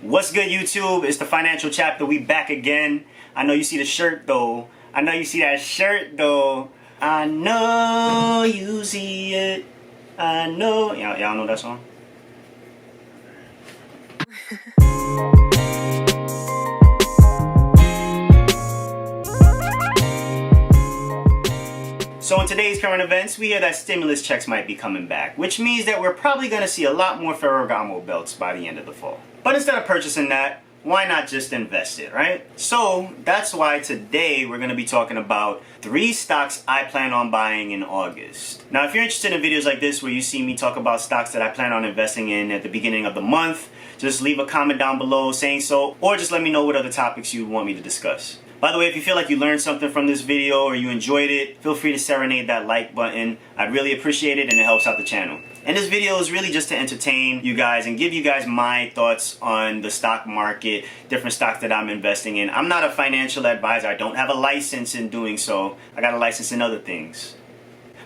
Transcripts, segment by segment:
What's good, YouTube? It's the Financial Chapter. We back again. I know you see the shirt though. I know you see that shirt though. I know you see it. I know. Y'all know that song? So in today's current events, we hear that stimulus checks might be coming back, which means that we're probably going to see a lot more Ferragamo belts by the end of the fall. But instead of purchasing that, why not just invest it, right? So that's why today we're going to be talking about 3 stocks I plan on buying in August. Now, if you're interested in videos like this where you see me talk about stocks that I plan on investing in at the beginning of the month, just leave a comment down below saying so, or just let me know what other topics you want me to discuss. By the way, if you feel like you learned something from this video or you enjoyed it, feel free to serenade that like button. I'd really appreciate it and it helps out the channel. And this video is really just to entertain you guys and give you guys my thoughts on the stock market, different stocks that I'm investing in. I'm not a financial advisor. I don't have a license in doing so. I got a license in other things.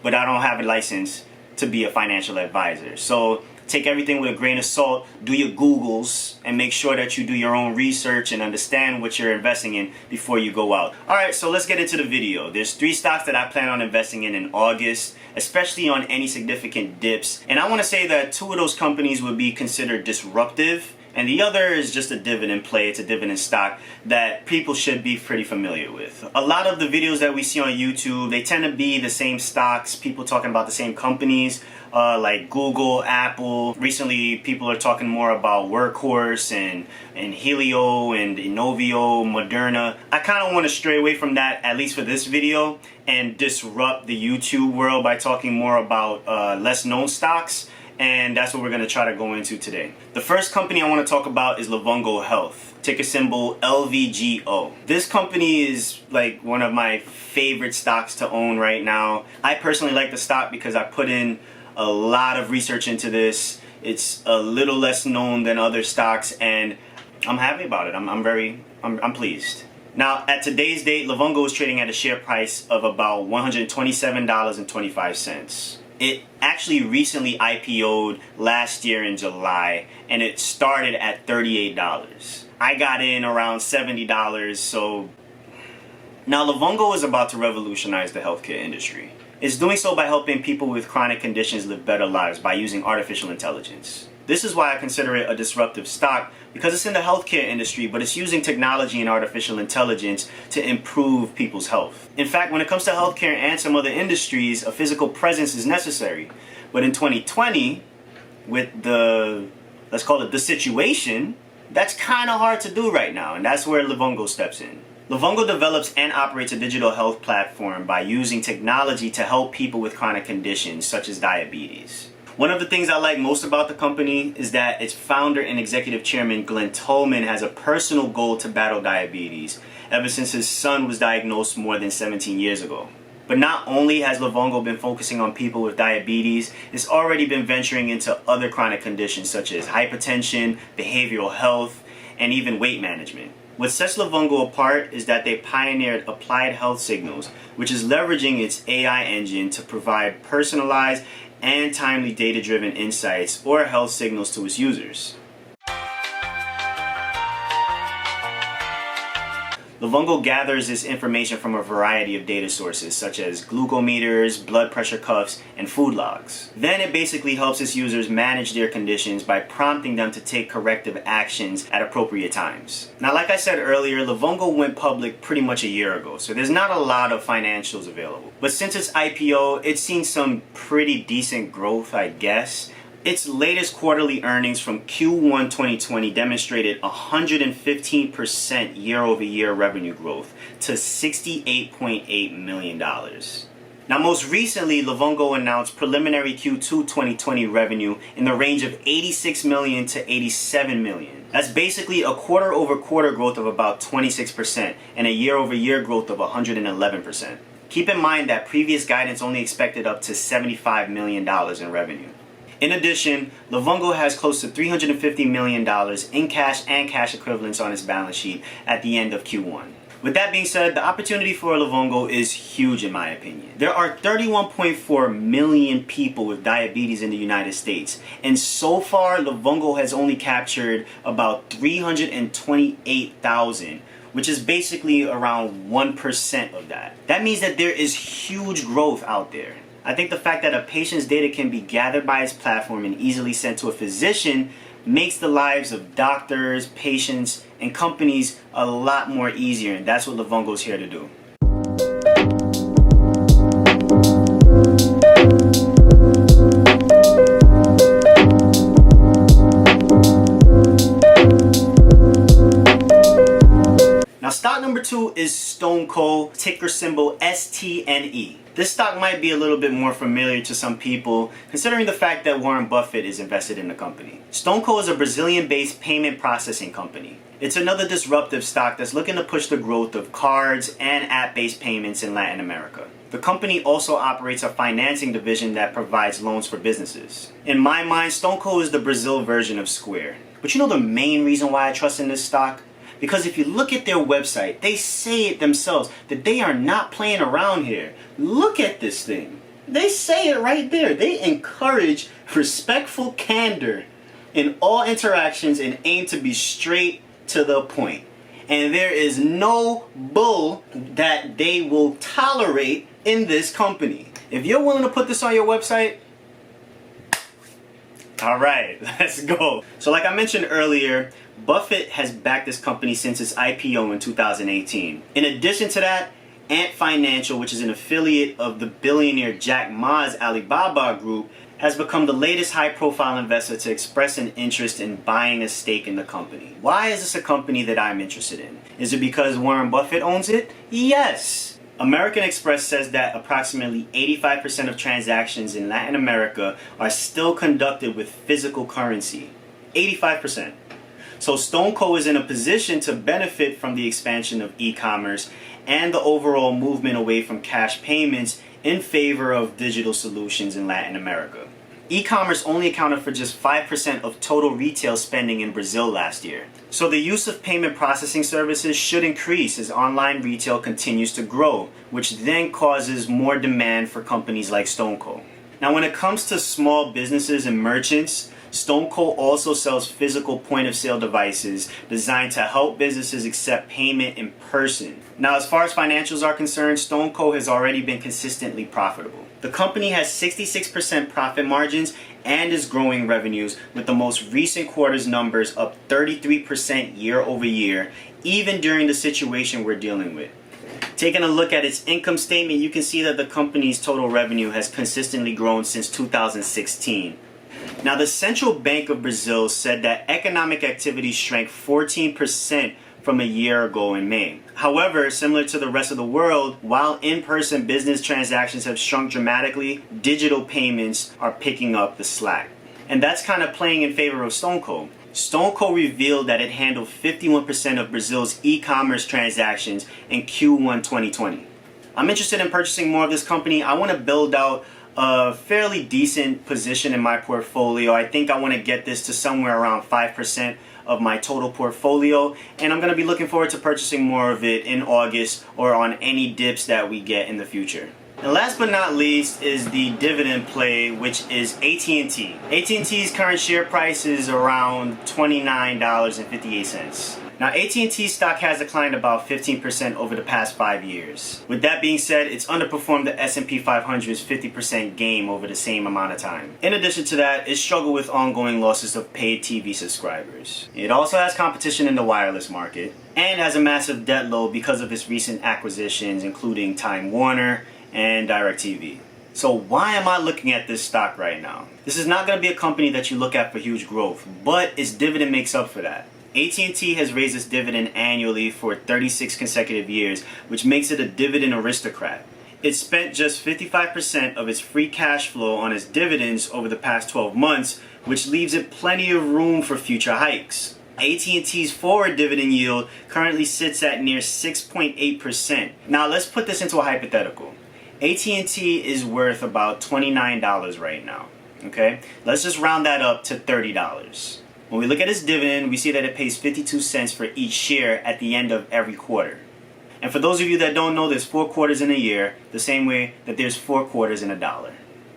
But I don't have a license to be a financial advisor. So take everything with a grain of salt, do your Googles, and make sure that you do your own research and understand what you're investing in before you go out. Alright, so let's get into the video. There's 3 stocks that I plan on investing in August, especially on any significant dips. And I want to say that 2 of those companies would be considered disruptive, and the other is just a dividend play. It's a dividend stock that people should be pretty familiar with. A lot of the videos that we see on YouTube, they tend to be the same stocks, people talking about the same companies, like Google, Apple. Recently, people are talking more about Workhorse and Helio and Inovio, Moderna. I kind of want to stray away from that, at least for this video, and disrupt the YouTube world by talking more about less known stocks. And that's what we're going to try to go into today. The first company I want to talk about is Livongo Health, ticker symbol LVGO. This company is like one of my favorite stocks to own right now. I personally like the stock because I put in a lot of research into this. It's a little less known than other stocks and I'm happy about it. I'm pleased. Now, at today's date, Livongo is trading at a share price of about $127.25. It actually recently IPO'd last year in July, and it started at $38. I got in around $70, so now Livongo is about to revolutionize the healthcare industry. It's doing so by helping people with chronic conditions live better lives by using artificial intelligence. This is why I consider it a disruptive stock, because it's in the healthcare industry, but it's using technology and artificial intelligence to improve people's health. In fact, when it comes to healthcare and some other industries, a physical presence is necessary. But in 2020, with the, let's call it the situation, that's kind of hard to do right now, and that's where Livongo steps in. Livongo develops and operates a digital health platform by using technology to help people with chronic conditions such as diabetes. One of the things I like most about the company is that its founder and executive chairman, Glenn Tolman, has a personal goal to battle diabetes ever since his son was diagnosed more than 17 years ago. But not only has Livongo been focusing on people with diabetes, it's already been venturing into other chronic conditions such as hypertension, behavioral health, and even weight management. What sets Livongo apart is that they pioneered applied health signals, which is leveraging its AI engine to provide personalized and timely data-driven insights or health signals to its users. Livongo gathers this information from a variety of data sources such as glucometers, blood pressure cuffs, and food logs. Then it basically helps its users manage their conditions by prompting them to take corrective actions at appropriate times. Now, like I said earlier, Livongo went public pretty much a year ago, so there's not a lot of financials available. But since its IPO, it's seen some pretty decent growth, I guess. Its latest quarterly earnings from Q1 2020 demonstrated 115% year-over-year revenue growth to $68.8 million. Now, most recently, Livongo announced preliminary Q2 2020 revenue in the range of $86 million to $87 million. That's basically a quarter-over-quarter growth of about 26% and a year-over-year growth of 111%. Keep in mind that previous guidance only expected up to $75 million in revenue. In addition, Livongo has close to $350 million in cash and cash equivalents on its balance sheet at the end of Q1. With that being said, the opportunity for Livongo is huge in my opinion. There are 31.4 million people with diabetes in the United States, and so far Livongo has only captured about 328,000, which is basically around 1% of that. That means that there is huge growth out there. I think the fact that a patient's data can be gathered by its platform and easily sent to a physician makes the lives of doctors, patients, and companies a lot more easier, and that's what Livongo is here to do. Now, stock number 2 is StoneCo, ticker symbol STNE. This stock might be a little bit more familiar to some people, considering the fact that Warren Buffett is invested in the company. StoneCo is a Brazilian-based payment processing company. It's another disruptive stock that's looking to push the growth of cards and app-based payments in Latin America. The company also operates a financing division that provides loans for businesses. In my mind, StoneCo is the Brazil version of Square. But you know the main reason why I trust in this stock? Because if you look at their website, they say it themselves that they are not playing around here. Look at this thing. They say it right there. They encourage respectful candor in all interactions and aim to be straight to the point. And there is no bull that they will tolerate in this company. If you're willing to put this on your website, all right, let's go. So like I mentioned earlier, Buffett has backed this company since its IPO in 2018. In addition to that, Ant Financial, which is an affiliate of the billionaire Jack Ma's Alibaba Group, has become the latest high-profile investor to express an interest in buying a stake in the company. Why is this a company that I'm interested in? Is it because Warren Buffett owns it? Yes. American Express says that approximately 85% of transactions in Latin America are still conducted with physical currency. 85%. So StoneCo is in a position to benefit from the expansion of e-commerce and the overall movement away from cash payments in favor of digital solutions in Latin America. E-commerce only accounted for just 5% of total retail spending in Brazil last year. So the use of payment processing services should increase as online retail continues to grow, which then causes more demand for companies like StoneCo. Now when it comes to small businesses and merchants, StoneCo also sells physical point-of-sale devices designed to help businesses accept payment in person. Now, as far as financials are concerned, StoneCo has already been consistently profitable. The company has 66% profit margins and is growing revenues, with the most recent quarter's numbers up 33% year over year, even during the situation we're dealing with. Taking a look at its income statement, you can see that the company's total revenue has consistently grown since 2016. Now, the Central Bank of Brazil said that economic activity shrank 14% from a year ago in May. However, similar to the rest of the world, while in-person business transactions have shrunk dramatically, digital payments are picking up the slack. And that's kind of playing in favor of StoneCo. StoneCo revealed that it handled 51% of Brazil's e-commerce transactions in Q1 2020. I'm interested in purchasing more of this company. I want to build out a fairly decent position in my portfolio. I think I want to get this to somewhere around 5% of my total portfolio, and I'm going to be looking forward to purchasing more of it in August or on any dips that we get in the future. And last but not least is the dividend play, which is AT&T. AT&T's current share price is around $29.58. Now, AT&T stock has declined about 15% over the past 5 years. With that being said, it's underperformed the S&P 500's 50% gain over the same amount of time. In addition to that, it struggled with ongoing losses of paid TV subscribers. It also has competition in the wireless market and has a massive debt load because of its recent acquisitions, including Time Warner and DirecTV. So why am I looking at this stock right now? This is not going to be a company that you look at for huge growth, but its dividend makes up for that. AT&T has raised its dividend annually for 36 consecutive years, which makes it a dividend aristocrat. It spent just 55% of its free cash flow on its dividends over the past 12 months, which leaves it plenty of room for future hikes. AT&T's forward dividend yield currently sits at near 6.8%. Now let's put this into a hypothetical. AT&T is worth about $29 right now. Okay? Let's just round that up to $30. When we look at its dividend, we see that it pays 52 cents for each share at the end of every quarter. And for those of you that don't know, there's 4 quarters in a year, the same way that there's 4 quarters in a dollar.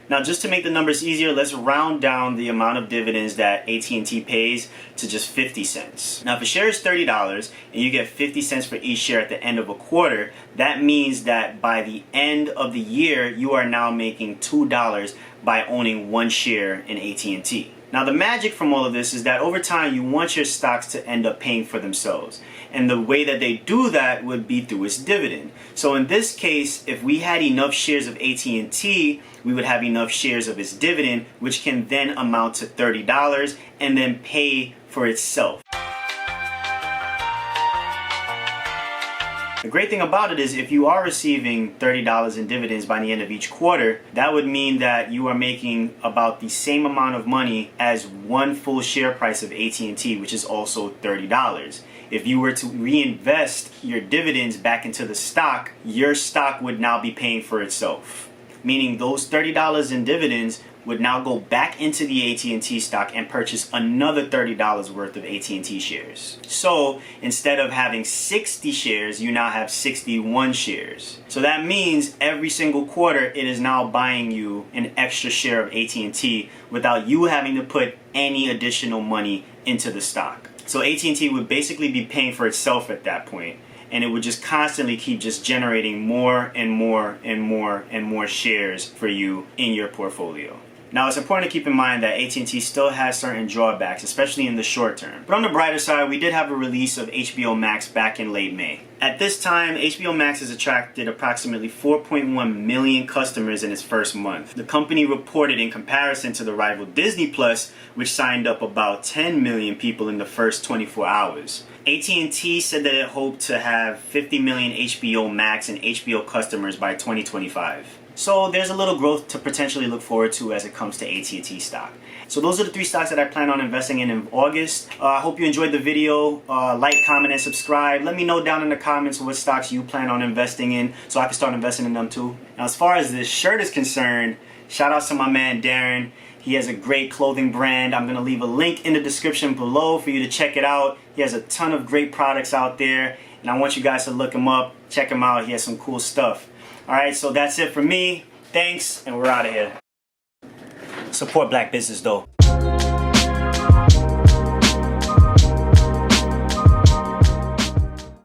Now, just to make the numbers easier, let's round down the amount of dividends that AT&T pays to just 50 cents. Now, if a share is $30 and you get 50 cents for each share at the end of a quarter, that means that by the end of the year, you are now making $2 by owning 1 share in AT&T. Now, the magic from all of this is that over time, you want your stocks to end up paying for themselves. And the way that they do that would be through its dividend. So in this case, if we had enough shares of AT&T, we would have enough shares of its dividend, which can then amount to $30 and then pay for itself. The great thing about it is if you are receiving $30 in dividends by the end of each quarter, that would mean that you are making about the same amount of money as 1 full share price of AT&T, which is also $30. If you were to reinvest your dividends back into the stock, your stock would now be paying for itself. Meaning those $30 in dividends would now go back into the AT&T stock and purchase another $30 worth of AT&T shares. So instead of having 60 shares, you now have 61 shares. So that means every single quarter it is now buying you an extra share of AT&T without you having to put any additional money into the stock. So AT&T would basically be paying for itself at that point. And it would just constantly keep just generating more and more and more and more shares for you in your portfolio. Now, it's important to keep in mind that AT&T still has certain drawbacks, especially in the short term. But on the brighter side, we did have a release of HBO Max back in late May. At this time, HBO Max has attracted approximately 4.1 million customers in its first month. The company reported in comparison to the rival Disney Plus, which signed up about 10 million people in the first 24 hours. AT&T said that it hoped to have 50 million HBO Max and HBO customers by 2025. So there's a little growth to potentially look forward to as it comes to AT&T stock. So those are the 3 stocks that I plan on investing in August. I hope you enjoyed the video. Like, comment, and subscribe. Let me know down in the comments what stocks you plan on investing in so I can start investing in them too. Now, as far as this shirt is concerned, shout out to my man Darren. He has a great clothing brand. I'm going to leave a link in the description below for you to check it out. He has a ton of great products out there, and I want you guys to look him up, check him out. He has some cool stuff. Alright, so that's it for me. Thanks, and we're out of here. Support black business though.